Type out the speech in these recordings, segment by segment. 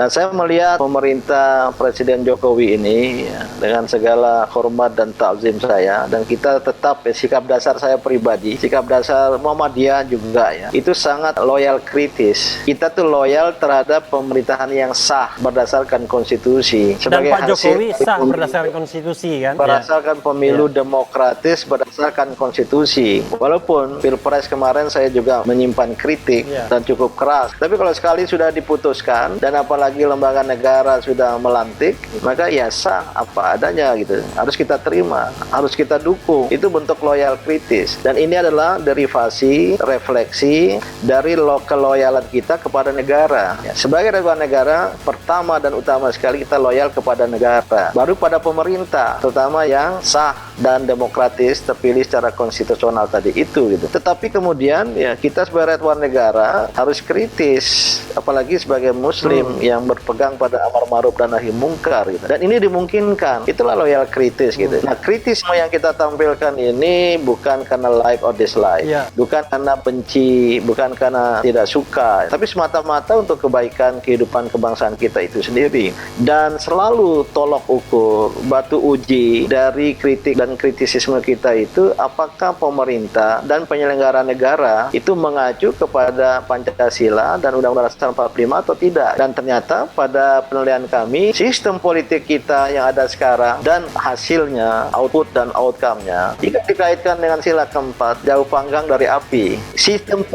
Dan saya melihat pemerintah Presiden Jokowi ini ya, dengan segala hormat dan takzim saya, dan kita tetap sikap dasar saya pribadi, sikap dasar Muhammadiyah juga ya, itu sangat loyal kritis. Kita tuh loyal terhadap pemerintahan yang sah berdasarkan konstitusi. Dan Sebagai Pak Jokowi sah berdasarkan konstitusi kan? berdasarkan pemilu demokratis berdasarkan konstitusi. Walaupun Pilpres kemarin saya juga menyimpan kritik dan cukup keras. Tapi kalau sekali sudah diputuskan dan apalagi lembaga negara sudah melantik, maka ya sah apa adanya gitu. Harus kita terima, harus kita dukung. Itu bentuk loyal kritis. Dan ini adalah derivasi, refleksi dari keloyalan kita kepada negara. Ya, sebagai negara, pertama dan utama sekali kita loyal kepada negara. Baru pada pemerintah, terutama yang sah dan demokratis terpilih secara konstitusional tadi itu gitu. Tetapi kemudian ya kita sebagai warga negara harus kritis, apalagi sebagai muslim yang berpegang pada amar ma'ruf dan nahi mungkar gitu. Dan ini dimungkinkan. Itulah loyal kritis gitu. Nah, kritisme yang kita tampilkan ini bukan karena like or dislike, bukan karena benci, bukan karena tidak suka, tapi semata-mata untuk kebaikan kehidupan kebangsaan kita itu sendiri. Dan selalu tolok ukur, batu uji dari kritik dan kritisisme kita itu apakah pemerintah dan penyelenggara negara itu mengacu kepada Pancasila dan Undang-Undang Dasar 45 atau tidak. Dan ternyata pada penilaian kami, sistem politik kita yang ada sekarang dan hasilnya, output dan outcome-nya, jika dikaitkan dengan sila keempat, jauh panggang dari api. Sistem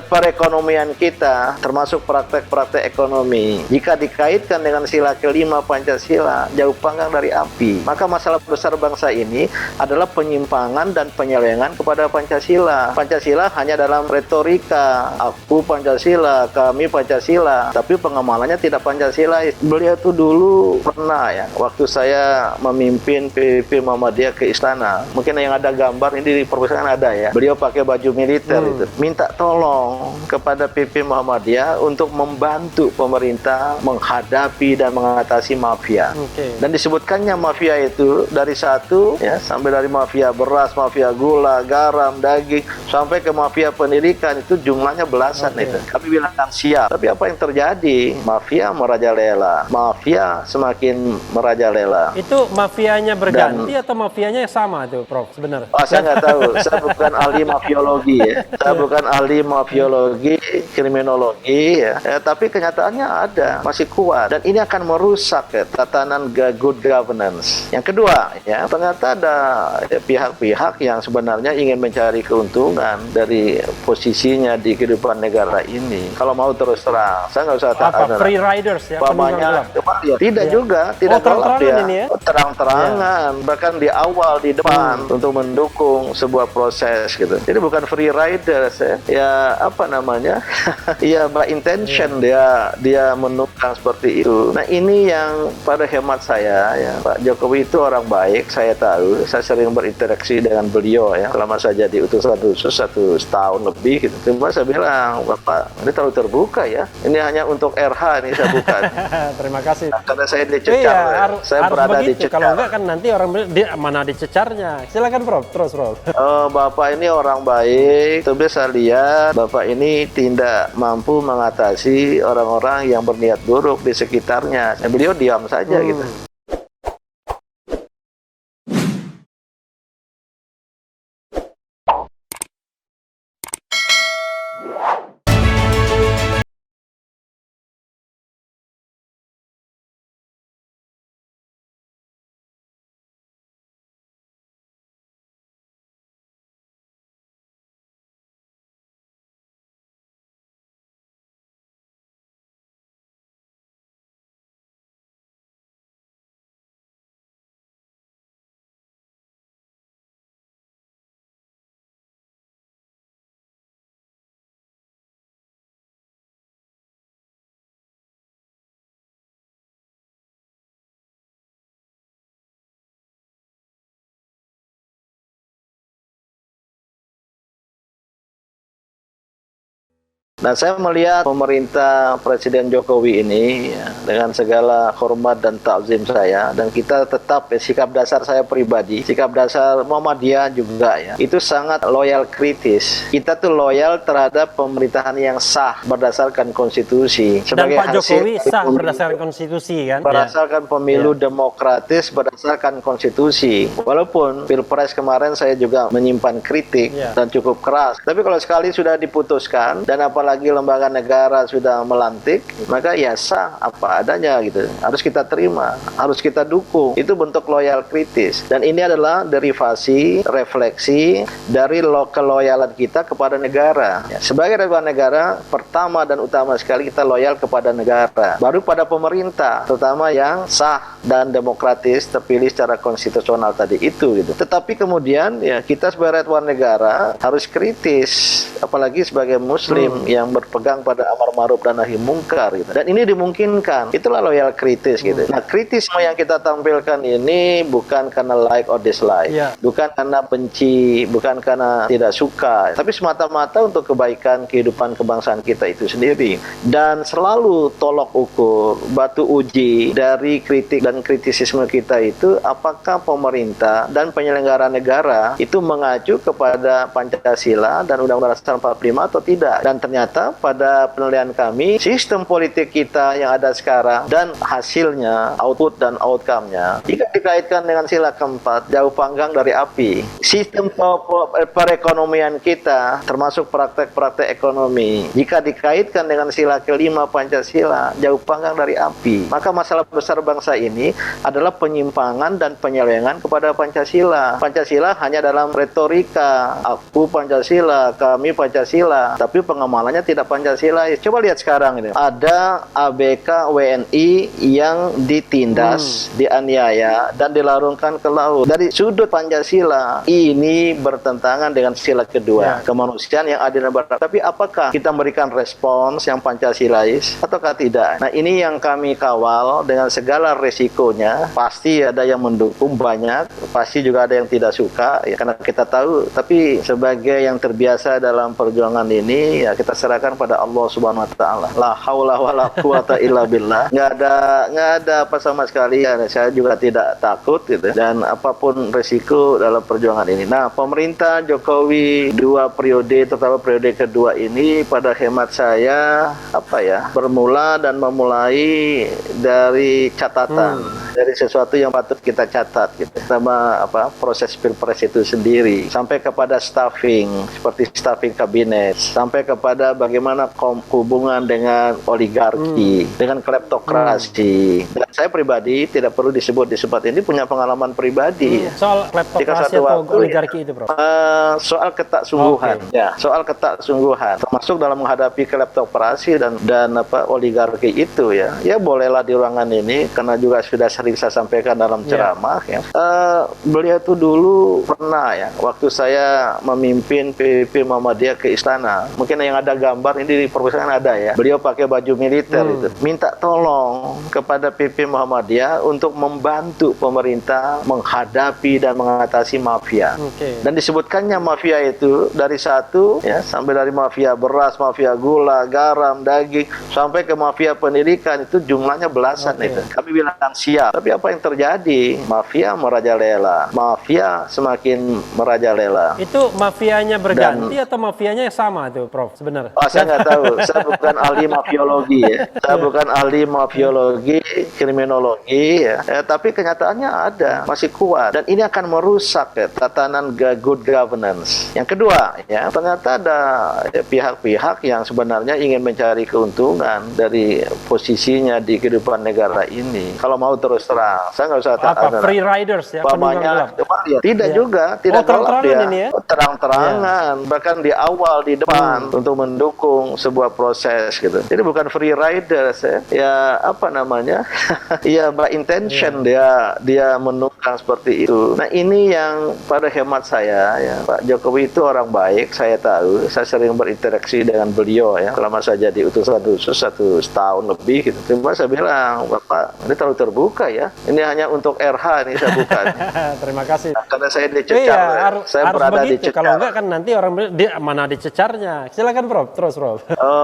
perekonomian kita, termasuk praktek-praktek ekonomi, jika dikaitkan dengan sila kelima Pancasila, jauh panggang dari api. Maka masalah besar bangsa ini adalah penyimpangan dan penyelewengan kepada Pancasila. Pancasila hanya dalam retorika, aku Pancasila, kami Pancasila, tapi pengamalannya tidak Pancasila. Beliau itu dulu pernah ya, waktu saya memimpin PPP Muhammadiyah ke istana, mungkin yang ada gambar ini di perpustakaan ada ya, beliau pakai baju militer itu, minta tolong kepada PP Muhammadiyah untuk membantu pemerintah menghadapi dan mengatasi mafia. Dan disebutkannya mafia itu dari satu ya sampai dari mafia beras, mafia gula, garam, daging, sampai ke mafia pendidikan, itu jumlahnya belasan itu. Kami bilang siap. Tapi apa yang terjadi? Mafia merajalela. Mafia semakin merajalela. Itu mafianya berganti atau mafianya sama itu, Prof? Sebenarnya? Saya nggak tahu. Saya bukan ahli mafiologi ya. Saya bukan ahli mafiologi, kriminologi ya. Tapi kenyataannya ada, masih kuat. Dan ini akan merusak ya, tatanan good governance. Yang kedua ya, ternyata ada pihak-pihak yang sebenarnya ingin mencari keuntungan dari posisinya di kehidupan negara ini. Kalau mau terus terang, saya nggak usah tahu. Free riders ya? Pamannya, tidak juga, tidak gelap ya. Terang-terangan, bahkan di awal, di depan untuk mendukung sebuah proses gitu. Jadi bukan free riders ya. Ya apa namanya? Ya by intention dia menukang seperti itu. Nah ini yang pada hemat saya ya, Pak Jokowi itu orang baik, saya tahu. Saya sering berinteraksi dengan beliau ya, selama saya jadi utusan khusus 1 tahun lebih gitu. Cuma saya bilang, Bapak ini terlalu terbuka ya. Ini hanya untuk RH ini saya buka. Terima kasih. Nah, karena saya dicecar, saya berada dicecar. Kalau enggak kan nanti orang mana dicecarnya. Silakan Prof, terus Prof. Bapak ini orang baik, tapi saya lihat Bapak ini tidak mampu mengatasi orang-orang yang berniat buruk di sekitarnya. Beliau diam saja gitu. Nah, saya melihat pemerintah Presiden Jokowi ini ya, dengan segala hormat dan takzim saya, dan kita tetap sikap dasar saya pribadi, sikap dasar Muhammadiyah juga ya, itu sangat loyal kritis. Kita tuh loyal terhadap pemerintahan yang sah berdasarkan konstitusi. Dan Pak Jokowi sah pemilu, berdasarkan konstitusi kan? berdasarkan pemilu demokratis berdasarkan konstitusi. Walaupun Pilpres kemarin saya juga menyimpan kritik dan cukup keras. Tapi kalau sekali sudah diputuskan dan apalagi lembaga negara sudah melantik, maka ya sah apa adanya gitu. Harus kita terima, harus kita dukung. Itu bentuk loyal kritis. Dan ini adalah derivasi, refleksi dari keloyalan kita kepada negara. Ya, sebagai warga negara, pertama dan utama sekali kita loyal kepada negara. Baru pada pemerintah, terutama yang sah dan demokratis terpilih secara konstitusional tadi itu gitu. Tetapi kemudian ya kita sebagai warga negara harus kritis, apalagi sebagai muslim yang berpegang pada amar ma'ruf dan nahi mungkar gitu. Dan ini dimungkinkan. Itulah loyal kritis gitu. Nah, kritisme yang kita tampilkan ini bukan karena like or dislike, bukan karena benci, bukan karena tidak suka, tapi semata-mata untuk kebaikan kehidupan kebangsaan kita itu sendiri. Dan selalu tolok ukur, batu uji dari kritik dan kritisisme kita itu apakah pemerintah dan penyelenggara negara itu mengacu kepada Pancasila dan Undang-Undang Dasar 45 atau tidak. Dan ternyata pada penilaian kami, sistem politik kita yang ada sekarang dan hasilnya, output dan outcome-nya, jika dikaitkan dengan sila keempat, jauh panggang dari api. Sistem perekonomian kita, termasuk praktek-praktek ekonomi, jika dikaitkan dengan sila kelima Pancasila, jauh panggang dari api. Maka masalah besar bangsa ini adalah penyimpangan dan penyelewengan kepada Pancasila. Pancasila hanya dalam retorika, aku Pancasila, kami Pancasila, tapi pengamalannya tidak Pancasila. Coba lihat sekarang ini. Ada ABK WNI yang ditindas, dianiaya, dan dilarungkan ke laut. Dari sudut Pancasila, ini bertentangan dengan sila kedua, kemanusiaan yang adil dan beradab. Tapi apakah kita memberikan respons yang Pancasilais ataukah tidak? Nah, ini yang kami kawal dengan segala resikonya. Pasti ada yang mendukung banyak, pasti juga ada yang tidak suka, ya, karena kita tahu. Tapi sebagai yang terbiasa dalam perjuangan ini, ya kita serahkan pada Allah Subhanahu Wa Taala. La haula wala quwata illa billah. Nggak ada apa sama sekali. Ya, saya juga tidak takut gitu. Dan apapun resiko dalam perjuangan ini. Nah, pemerintah Jokowi 2 periode, terutama periode kedua ini, pada hemat saya bermula dan memulai dari catatan, dari sesuatu yang patut kita catat gitu. Sama proses Pilpres itu sendiri, sampai kepada staffing, seperti staffing kabinet, sampai kepada bagaimana hubungan dengan oligarki, dengan kleptokrasi. Dan saya pribadi tidak perlu disebut di tempat ini, punya pengalaman pribadi. Soal kleptokrasi atau oligarki itu, Prof? Soal ketaksungguhan, soal ketaksungguhan, termasuk dalam menghadapi kleptokrasi dan oligarki itu ya. Ya bolehlah di ruangan ini, karena juga sudah sering saya sampaikan dalam ceramah ya. Beliau itu dulu pernah ya, waktu saya memimpin PPP Muhammadiyah ke istana, mungkin yang ada gambar ini di perpustakaan ada ya, beliau pakai baju militer itu, minta tolong kepada PP Muhammadiyah untuk membantu pemerintah menghadapi dan mengatasi mafia. Dan disebutkannya mafia itu dari satu ya, sampai dari mafia beras, mafia gula, garam, daging, sampai ke mafia pendidikan, itu jumlahnya belasan itu. Kami bilang siap. Tapi apa yang terjadi? Mafia merajalela. Mafia semakin merajalela. Itu mafianya berganti atau mafianya yang sama tuh, Prof, sebenarnya? Saya nggak tahu. Saya bukan ahli mafiologi ya. Saya bukan ahli mafiologi, kriminologi ya. Tapi kenyataannya ada, masih kuat. Dan ini akan merusak ya, tatanan good governance. Yang kedua ya, ternyata ada pihak-pihak yang sebenarnya ingin mencari keuntungan dari posisinya di kehidupan negara ini. Kalau mau terus terang, saya nggak usah free riders ya, tidak juga, tidak gelap dia, ini ya? terang-terangan, bahkan di awal, di depan untuk mendukung sebuah proses gitu. Jadi bukan free riders ya, ya by intention dia menunggang seperti itu. Nah, ini yang pada hemat saya ya, Pak Jokowi itu orang baik, saya tahu, saya sering berinteraksi dengan beliau ya, selama saya jadi utusan khusus 1 tahun lebih gitu. Cuma saya bilang, Bapak ini terlalu terbuka ya. Ini hanya untuk RH ini saya buka. Terima kasih. Karena saya dicecar. Iya, Saya harus berada begitu. dicecar. Kalau enggak kan nanti orang dia mana dicecarnya. Silakan Prof, terus Prof.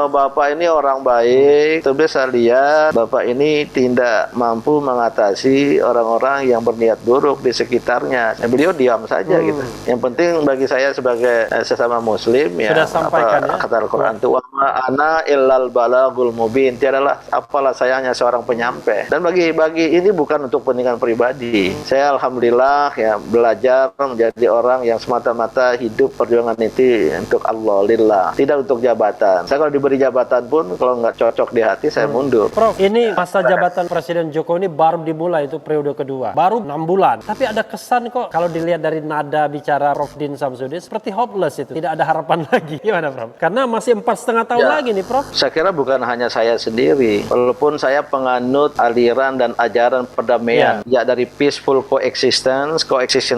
Bapak ini orang baik, tapi saya lihat Bapak ini tidak mampu mengatasi orang-orang yang berniat buruk di sekitarnya. Beliau diam saja gitu. Yang penting bagi saya sebagai sesama Muslim ya, sudah sampaikan ya. kata Al-Quran itu, wa ma ana illal balagul mubin. Tiadalah apalah saya hanya seorang penyampai. Dan bagi ini bukan untuk kepentingan pribadi. Saya alhamdulillah ya belajar menjadi orang yang semata-mata hidup perjuangan itu untuk Allah lillah, tidak untuk jabatan. Saya kalau diberi jabatan pun kalau nggak cocok di hati saya mundur. Prof, ini masa jabatan Presiden Jokowi ini baru dimulai, itu periode kedua. Baru 6 bulan. Tapi ada kesan kok kalau dilihat dari nada bicara Prof Din Samsudin seperti hopeless itu. Tidak ada harapan lagi. Gimana Prof? Karena masih 4,5 tahun lagi nih Prof. Saya kira bukan hanya saya sendiri. Walaupun saya penganut aliran dan ajaran perdamaian. Ya dari peaceful coexistence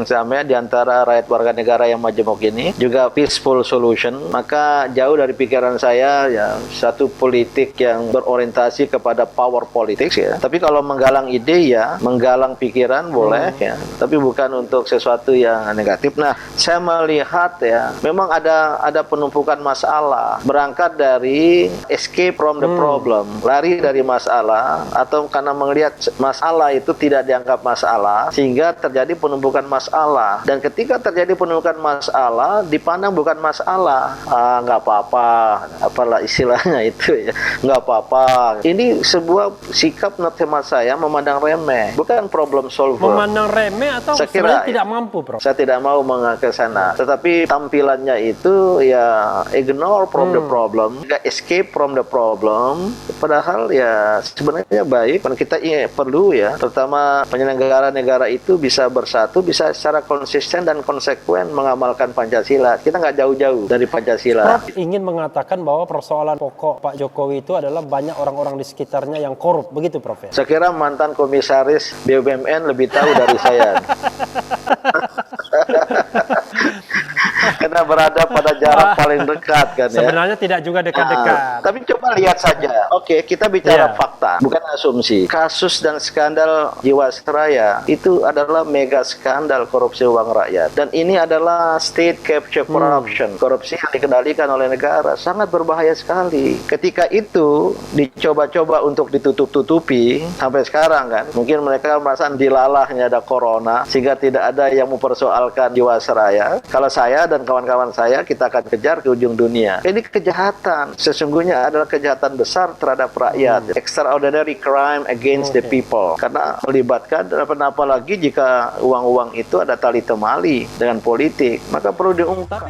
damai di antara rakyat warga negara yang majemuk ini. Juga peaceful solution. Maka jauh dari pikiran saya ya satu politik yang berorientasi kepada power politics ya. Tapi kalau menggalang ide ya, menggalang pikiran boleh ya. Tapi bukan untuk sesuatu yang negatif. Nah, saya melihat ya, memang ada penumpukan masalah. Berangkat dari escape from the problem, lari dari masalah, atau karena melihat masalah itu tidak dianggap masalah, sehingga terjadi penumpukan masalah. Dan ketika terjadi penumpukan masalah, dipandang bukan masalah. Nggak apa-apa, apalah istilahnya itu ya, nggak apa-apa. Ini sebuah sikap hemat saya memandang remeh, bukan problem solver. Memandang remeh atau sebenarnya tidak mampu, Prof? Saya tidak mau ke sana. Tetapi tampilannya itu ya ignore from the problem, nggak escape from the problem. Padahal ya sebenarnya baik. Dan kita perlu ya, terutama penyelenggara negara itu bisa bersatu, bisa secara konsisten dan konsekuen mengamalkan Pancasila. Kita nggak jauh-jauh dari Pancasila. Prof ingin mengatakan bahwa persoalan pokok Pak Jokowi itu adalah banyak orang-orang di sekitarnya yang korup, begitu Prof ya? Saya kira mantan komisaris BUMN lebih tahu dari saya. Karena berada pada jarak paling dekat kan ya. Sebenarnya tidak juga dekat-dekat. Tapi coba lihat saja. Oke, kita bicara fakta, bukan asumsi. Kasus dan skandal Jiwasraya itu adalah mega skandal korupsi uang rakyat. Dan ini adalah state capture corruption. Korupsi yang dikendalikan oleh negara. Sangat berbahaya sekali. Ketika itu dicoba-coba untuk ditutup-tutupi sampai sekarang kan. Mungkin mereka merasa dilalahnya ada corona sehingga tidak ada yang mempersoalkan Jiwasraya. Kalau saya dan kawan-kawan saya, kita akan kejar ke ujung dunia. Ini kejahatan. Sesungguhnya adalah kejahatan besar terhadap rakyat. Extraordinary crime against the people. Karena melibatkan, apalagi jika uang-uang itu ada tali temali dengan politik, maka perlu diungkap.